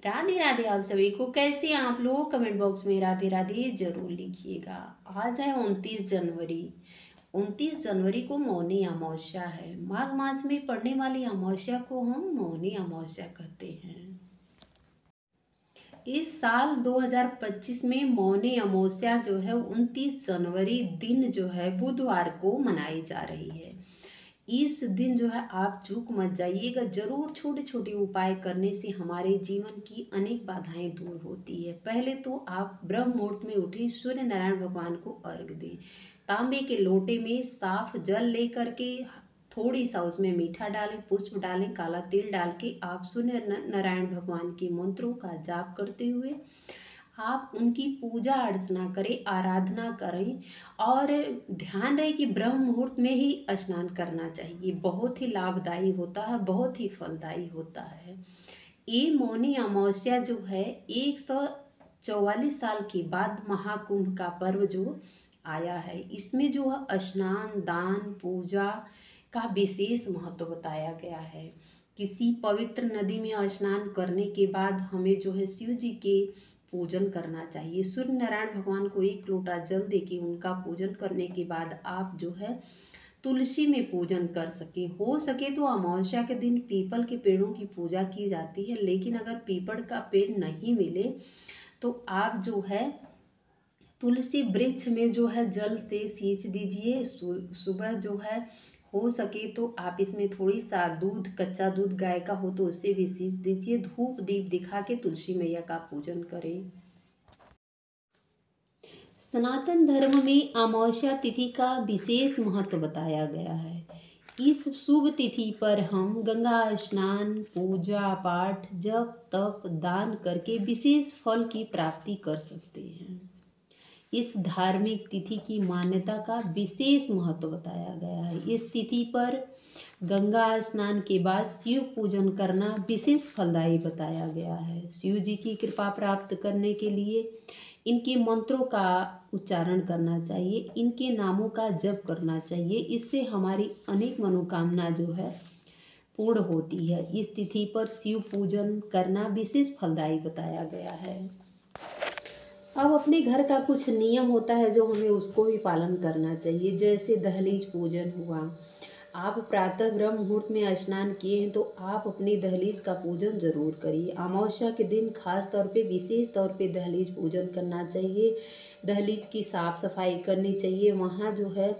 राधे राधे आप सभी को। कैसे हैं आप लोग? कमेंट बॉक्स में राधे राधे जरूर लिखिएगा। आज है 29 जनवरी। 29 जनवरी को मौनी अमावस्या है। माघ मास में पड़ने वाली अमावस्या को हम मौनी अमावस्या कहते हैं। इस साल 2025 में मौनी अमावस्या जो है 29 जनवरी दिन जो है बुधवार को मनाई जा रही है। इस दिन जो है आप चूक मत जाइएगा। जरूर छोटे छोटे उपाय करने से हमारे जीवन की अनेक बाधाएं दूर होती है। पहले तो आप ब्रह्म मुहूर्त में उठे, सूर्य नारायण भगवान को अर्घ दें। तांबे के लोटे में साफ जल लेकर के थोड़ी सा उसमें मीठा डालें, पुष्प डालें, काला तिल डाल के आप सूर्य नारायण भगवान के मंत्रों का जाप करते हुए आप उनकी पूजा अर्चना करें, आराधना करें। और ध्यान रहे कि ब्रह्म मुहूर्त में ही स्नान करना चाहिए। बहुत ही लाभदायी होता है, बहुत ही फलदायी होता है। ये मौनी अमावस्या जो है 144 साल के बाद महाकुंभ का पर्व जो आया है, इसमें जो है स्नान, दान, पूजा का विशेष महत्व बताया गया है। किसी पवित्र नदी में स्नान करने के बाद हमें जो है शिव जी के पूजन करना चाहिए। सूर्य नारायण भगवान को 1 लोटा जल देके उनका पूजन करने के बाद आप जो है तुलसी में पूजन कर सकें। हो सके तो अमावस्या के दिन पीपल के पेड़ों की पूजा की जाती है, लेकिन अगर पीपल का पेड़ नहीं मिले तो आप जो है तुलसी वृक्ष में जो है जल से सींच दीजिए। सुबह जो है हो सके तो आप इसमें थोड़ी सा दूध, कच्चा दूध गाय का हो तो उससे भी सींच दीजिए। धूप दीप दिखा के तुलसी मैया का पूजन करें। सनातन धर्म में अमावस्या तिथि का विशेष महत्व बताया गया है। इस शुभ तिथि पर हम गंगा स्नान, पूजा पाठ, जप तप, दान करके विशेष फल की प्राप्ति कर सकते हैं। इस धार्मिक तिथि की मान्यता का विशेष महत्व बताया गया है। इस तिथि पर गंगा स्नान के बाद शिव पूजन करना विशेष फलदायी बताया गया है। शिव जी की कृपा प्राप्त करने के लिए इनके मंत्रों का उच्चारण करना चाहिए, इनके नामों का जप करना चाहिए। इससे हमारी अनेक मनोकामना जो है पूर्ण होती है। इस तिथि पर शिव पूजन करना विशेष फलदायी बताया गया है। अब अपने घर का कुछ नियम होता है जो हमें उसको भी पालन करना चाहिए। जैसे दहलीज पूजन हुआ। आप प्रातः ब्रह्म मुहूर्त में स्नान किए हैं तो आप अपनी दहलीज का पूजन जरूर करिए। अमावस्या के दिन खास तौर पे, विशेष तौर पे दहलीज पूजन करना चाहिए। दहलीज की साफ सफाई करनी चाहिए। वहाँ जो है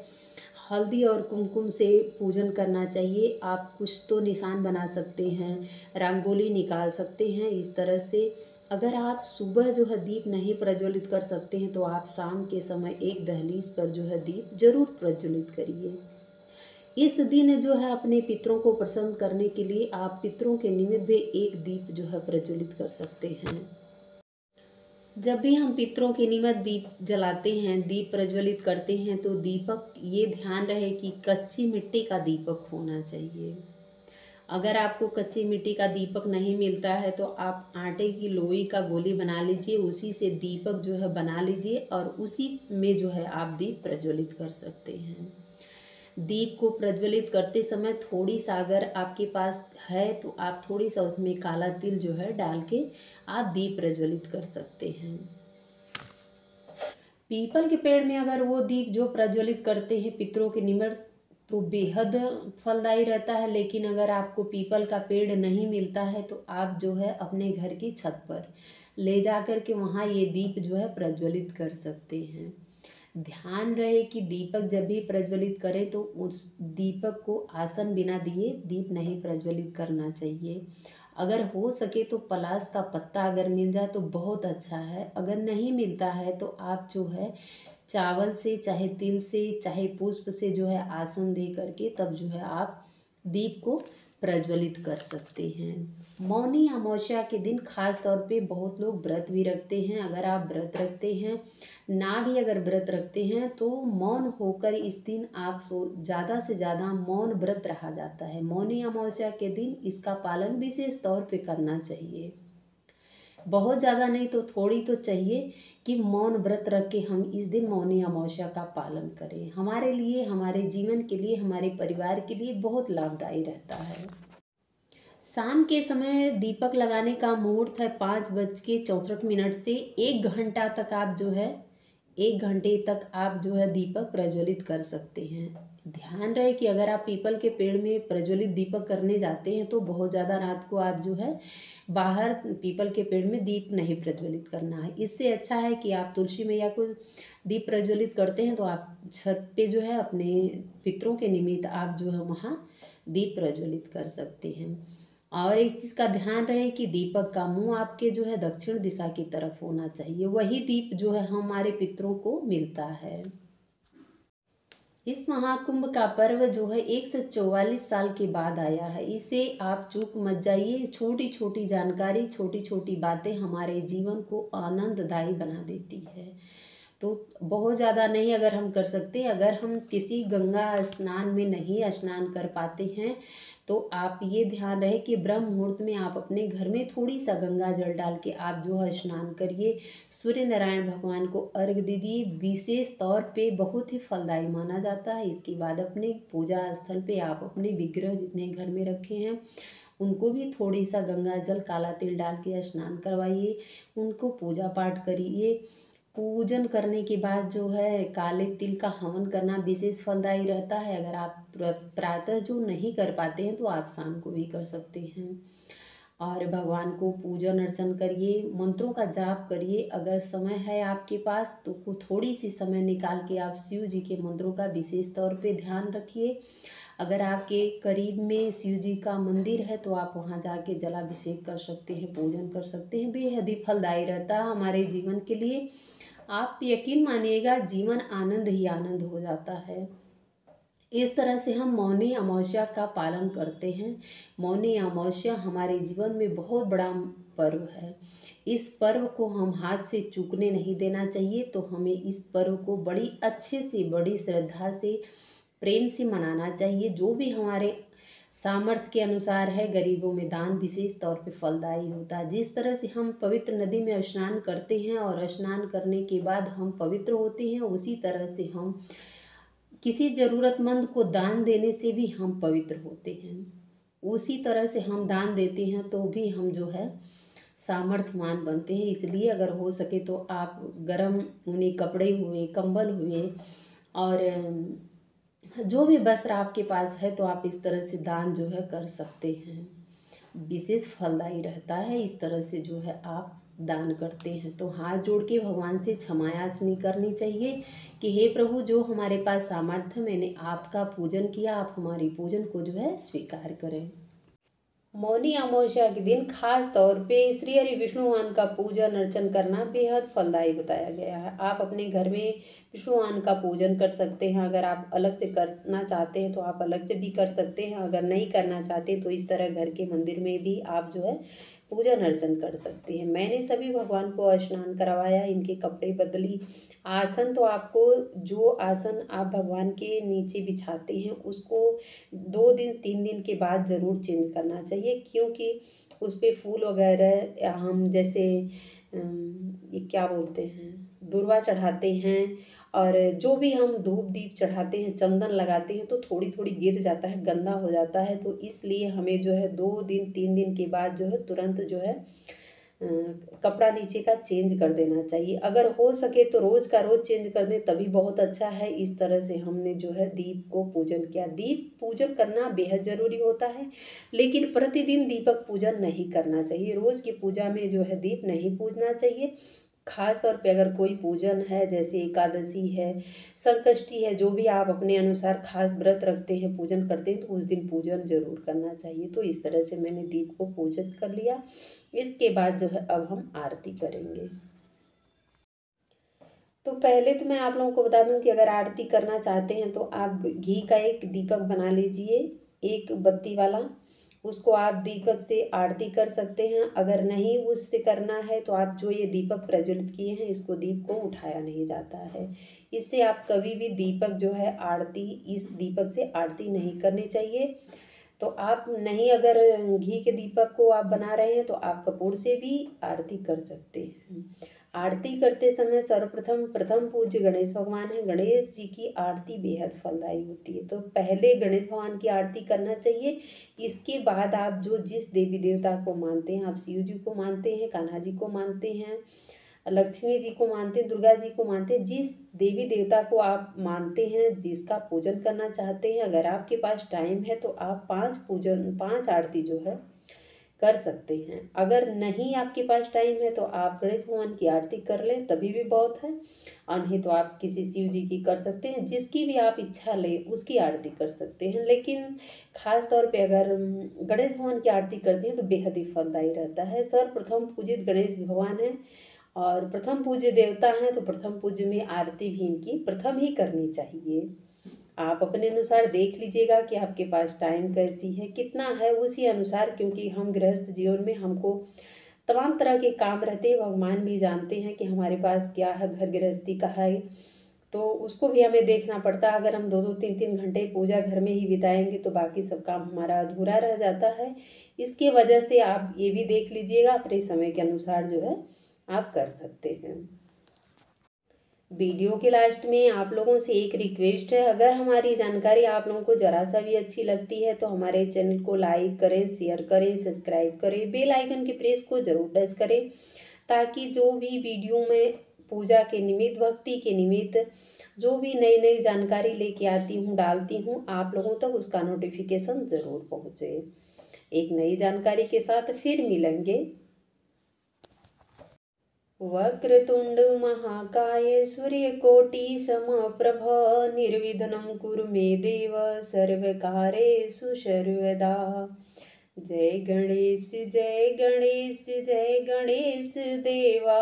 हल्दी और कुमकुम से पूजन करना चाहिए। आप कुछ तो निशान बना सकते हैं, रंगोली निकाल सकते हैं। इस तरह से अगर आप सुबह जो है दीप नहीं प्रज्वलित कर सकते हैं तो आप शाम के समय एक दहलीज पर जो है दीप जरूर प्रज्वलित करिए। इस दिन जो है अपने पितरों को प्रसन्न करने के लिए आप पितरों के निमित्त भी एक दीप जो है प्रज्वलित कर सकते हैं। जब भी हम पितरों के निमित्त दीप जलाते हैं, दीप प्रज्वलित करते हैं तो दीपक, ये ध्यान रहे कि कच्ची मिट्टी का दीपक होना चाहिए। अगर आपको कच्ची मिट्टी का दीपक नहीं मिलता है तो आप आटे की लोई का गोली बना लीजिए, उसी से दीपक जो है बना लीजिए और उसी में जो है आप दीप प्रज्वलित कर सकते हैं। दीप को प्रज्वलित करते समय थोड़ी सा अगर आपके पास है तो आप थोड़ी सा उसमें काला तिल जो है डाल के आप दीप प्रज्वलित कर सकते हैं। पीपल के पेड़ में अगर वो दीप जो प्रज्वलित करते हैं पितरों के निमित्त तो बेहद फलदायी रहता है। लेकिन अगर आपको पीपल का पेड़ नहीं मिलता है तो आप जो है अपने घर की छत पर ले जा कर के वहाँ ये दीप जो है प्रज्वलित कर सकते हैं। ध्यान रहे कि दीपक जब भी प्रज्वलित करें तो उस दीपक को आसन बिना दिए दीप नहीं प्रज्वलित करना चाहिए। अगर हो सके तो पलाश का पत्ता अगर मिल जाए तो बहुत अच्छा है। अगर नहीं मिलता है तो आप जो है चावल से, चाहे तिल से, चाहे पुष्प से जो है आसन दे करके तब जो है आप दीप को प्रज्वलित कर सकते हैं। मौनी अमावस्या के दिन खास तौर पे बहुत लोग व्रत भी रखते हैं। अगर आप व्रत रखते हैं, ना भी अगर व्रत रखते हैं तो मौन होकर इस दिन आप ज़्यादा से ज़्यादा मौन व्रत रहा जाता है। मौनी अमावस्या के दिन इसका पालन विशेष तौर पे करना चाहिए। बहुत ज़्यादा नहीं तो थोड़ी तो चाहिए कि मौन व्रत रख के हम इस दिन मौनी अमावस्या का पालन करें। हमारे लिए, हमारे जीवन के लिए, हमारे परिवार के लिए बहुत लाभदायी रहता है। शाम के समय दीपक लगाने का मुहूर्त है 5:64 से 1 घंटा तक आप जो है 1 घंटे तक आप जो है दीपक प्रज्वलित कर सकते हैं। ध्यान रहे कि अगर आप पीपल के पेड़ में प्रज्वलित दीपक करने जाते हैं तो बहुत ज़्यादा रात को आप जो है बाहर पीपल के पेड़ में दीप नहीं प्रज्वलित करना है। इससे अच्छा है कि आप तुलसी मैया को दीप प्रज्वलित करते हैं तो आप छत पे जो है अपने पितरों के निमित्त आप जो है वहाँ दीप प्रज्वलित कर सकते हैं। और एक चीज़ का ध्यान रहे कि दीपक का मुंह आपके जो है दक्षिण दिशा की तरफ होना चाहिए, वही दीप जो है हमारे पितरों को मिलता है। इस महाकुंभ का पर्व जो है 144 साल के बाद आया है। इसे आप चूक मत जाइए। छोटी छोटी जानकारी, छोटी छोटी बातें हमारे जीवन को आनंददायी बना देती है। तो बहुत ज़्यादा नहीं अगर हम कर सकते, अगर हम किसी गंगा स्नान में नहीं स्नान कर पाते हैं तो आप ये ध्यान रहे कि ब्रह्म मुहूर्त में आप अपने घर में थोड़ी सा गंगा जल डाल के आप जो है स्नान करिए, सूर्य नारायण भगवान को अर्घ दीजिए। विशेष तौर पे बहुत ही फलदायी माना जाता है। इसके बाद अपने पूजा स्थल पे आप अपने विग्रह जितने घर में रखे हैं उनको भी थोड़ी सा गंगा जल काला तिल डाल के स्नान करवाइए, उनको पूजा पाठ करिए। पूजन करने के बाद जो है काले तिल का हवन करना विशेष फलदायी रहता है। अगर आप प्रातः जो नहीं कर पाते हैं तो आप शाम को भी कर सकते हैं। और भगवान को पूजन अर्चन करिए, मंत्रों का जाप करिए। अगर समय है आपके पास तो थोड़ी सी समय निकाल के आप शिव जी के मंत्रों का विशेष तौर पे ध्यान रखिए। अगर आपके करीब में शिव जी का मंदिर है तो आप वहाँ जाके जलाभिषेक कर सकते हैं, पूजन कर सकते हैं। बेहद ही फलदायी रहता है हमारे जीवन के लिए। आप यकीन मानिएगा जीवन आनंद ही आनंद हो जाता है। इस तरह से हम मौनी अमावस्या का पालन करते हैं। मौनी अमावस्या हमारे जीवन में बहुत बड़ा पर्व है। इस पर्व को हम हाथ से चूकने नहीं देना चाहिए। तो हमें इस पर्व को बड़ी अच्छे से, बड़ी श्रद्धा से, प्रेम से मनाना चाहिए। जो भी हमारे सामर्थ्य के अनुसार है, गरीबों में दान विशेष तौर पे फलदायी होता है। जिस तरह से हम पवित्र नदी में स्नान करते हैं और स्नान करने के बाद हम पवित्र होते हैं, उसी तरह से हम किसी ज़रूरतमंद को दान देने से भी हम पवित्र होते हैं। उसी तरह से हम दान देते हैं तो भी हम जो है सामर्थ्यवान बनते हैं। इसलिए अगर हो सके तो आप गर्म ऊनी कपड़े हुए, कंबल हुए और जो भी वस्त्र आपके पास है तो आप इस तरह से दान जो है कर सकते हैं। विशेष फलदायी रहता है इस तरह से जो है आप दान करते हैं। तो हाथ जोड़ के भगवान से क्षमा याचना करनी चाहिए कि हे प्रभु, जो हमारे पास सामर्थ्य, मैंने आपका पूजन किया, आप हमारी पूजन को जो है स्वीकार करें। मौनी अमावस्या के दिन खास तौर पे श्री हरि विष्णु भगवान का पूजन अर्चन करना बेहद फलदायी बताया गया है। आप अपने घर में विष्णु भगवान का पूजन कर सकते हैं। अगर आप अलग से करना चाहते हैं तो आप अलग से भी कर सकते हैं। अगर नहीं करना चाहते तो इस तरह घर के मंदिर में भी आप जो है पूजन अर्चन कर सकते हैं। मैंने सभी भगवान को स्नान करवाया, इनके कपड़े बदली। आसन तो आपको, जो आसन आप भगवान के नीचे बिछाते हैं उसको 2 दिन 3 दिन के बाद ज़रूर चेंज करना चाहिए, क्योंकि उस पर फूल वगैरह या हम जैसे ये क्या बोलते हैं, दुर्वा चढ़ाते हैं और जो भी हम धूप दीप चढ़ाते हैं, चंदन लगाते हैं तो थोड़ी थोड़ी गिर जाता है, गंदा हो जाता है। तो इसलिए हमें जो है 2 दिन 3 दिन के बाद जो है तुरंत जो है कपड़ा नीचे का चेंज कर देना चाहिए। अगर हो सके तो रोज़ का रोज़ चेंज कर दें तभी बहुत अच्छा है। इस तरह से हमने जो है दीप को पूजन किया। दीप पूजन करना बेहद ज़रूरी होता है, लेकिन प्रतिदिन दीपक पूजन नहीं करना चाहिए। रोज़ की पूजा में जो है दीप नहीं पूजना चाहिए। खास तौर पे अगर कोई पूजन है, जैसे एकादशी है, संकष्टी है, जो भी आप अपने अनुसार खास व्रत रखते हैं, पूजन करते हैं, तो उस दिन पूजन जरूर करना चाहिए। तो इस तरह से मैंने दीप को पूजन कर लिया। इसके बाद जो है अब हम आरती करेंगे। तो पहले तो मैं आप लोगों को बता दूं कि अगर आरती करना चाहते हैं तो आप घी का एक दीपक बना लीजिए, एक बत्ती वाला। उसको आप दीपक से आरती कर सकते हैं। अगर नहीं उससे करना है तो आप जो ये दीपक प्रज्वलित किए हैं, इसको दीप को उठाया नहीं जाता है। इससे आप कभी भी दीपक जो है आरती, इस दीपक से आरती नहीं करनी चाहिए। तो आप नहीं, अगर घी के दीपक को आप बना रहे हैं तो आप कपूर से भी आरती कर सकते हैं। आरती करते समय सर्वप्रथम प्रथम पूज्य गणेश भगवान हैं। गणेश जी की आरती बेहद फलदायी होती है, तो पहले गणेश भगवान की आरती करना चाहिए। इसके बाद आप जो जिस देवी देवता को मानते हैं, आप शिव जी को मानते हैं, कान्हा जी को मानते हैं, लक्ष्मी जी को मानते हैं, दुर्गा जी को मानते हैं, जिस देवी देवता को आप मानते हैं, जिसका पूजन करना चाहते हैं, अगर आपके पास टाइम है तो आप 5 आरती जो है कर सकते हैं। अगर नहीं आपके पास टाइम है तो आप गणेश भगवान की आरती कर लें, तभी भी बहुत है। और नहीं तो आप किसी शिव जी की कर सकते हैं, जिसकी भी आप इच्छा ले उसकी आरती कर सकते हैं। लेकिन खास तौर पे अगर गणेश भगवान की आरती करते हैं तो बेहद ही फलदायी रहता है। सर्वप्रथम पूजित गणेश भगवान हैं और प्रथम पूज्य देवता हैं, तो प्रथम पूज्य में आरती भी इनकी प्रथम ही करनी चाहिए। आप अपने अनुसार देख लीजिएगा कि आपके पास टाइम कैसी है, कितना है, उसी अनुसार, क्योंकि हम गृहस्थ जीवन में हमको तमाम तरह के काम रहते हैं। भगवान भी जानते हैं कि हमारे पास क्या है, घर गृहस्थी का है, तो उसको भी हमें देखना पड़ता है। अगर हम 2-2 3-3 घंटे पूजा घर में ही बिताएंगे तो बाकी सब काम हमारा अधूरा रह जाता है। इसके वजह से आप ये भी देख लीजिएगा, अपने समय के अनुसार जो है आप कर सकते हैं। वीडियो के लास्ट में आप लोगों से एक रिक्वेस्ट है, अगर हमारी जानकारी आप लोगों को ज़रा सा भी अच्छी लगती है तो हमारे चैनल को लाइक करें, शेयर करें, सब्सक्राइब करें, बेल आइकन के प्रेस को ज़रूर प्रेस करें, ताकि जो भी वीडियो में पूजा के निमित्त, भक्ति के निमित्त जो भी नई नई जानकारी लेके आती हूँ, डालती हूँ, आप लोगों तक उसका नोटिफिकेशन ज़रूर पहुँचे। एक नई जानकारी के साथ फिर मिलेंगे। वक्रतुंड महाकाय सूर्यकोटि समप्रभ निर्विघ्नं कुरु मे देव सर्वकार्येषु सर्वदा। जय गणेश जय गणेश जय गणेश देवा,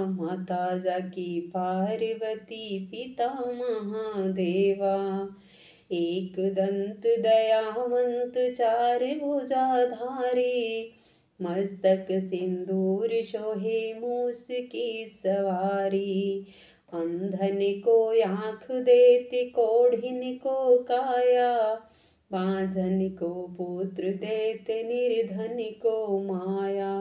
माता जाकी पार्वती पिता महादेवा। एक दंत दयावंत चार भुजाधारी, मस्तक सिंदूर शोहे मूस की सवारी। अंधन को आँख देते, कोढ़िन को काया, बांझन को पुत्र देते, निर्धन को माया।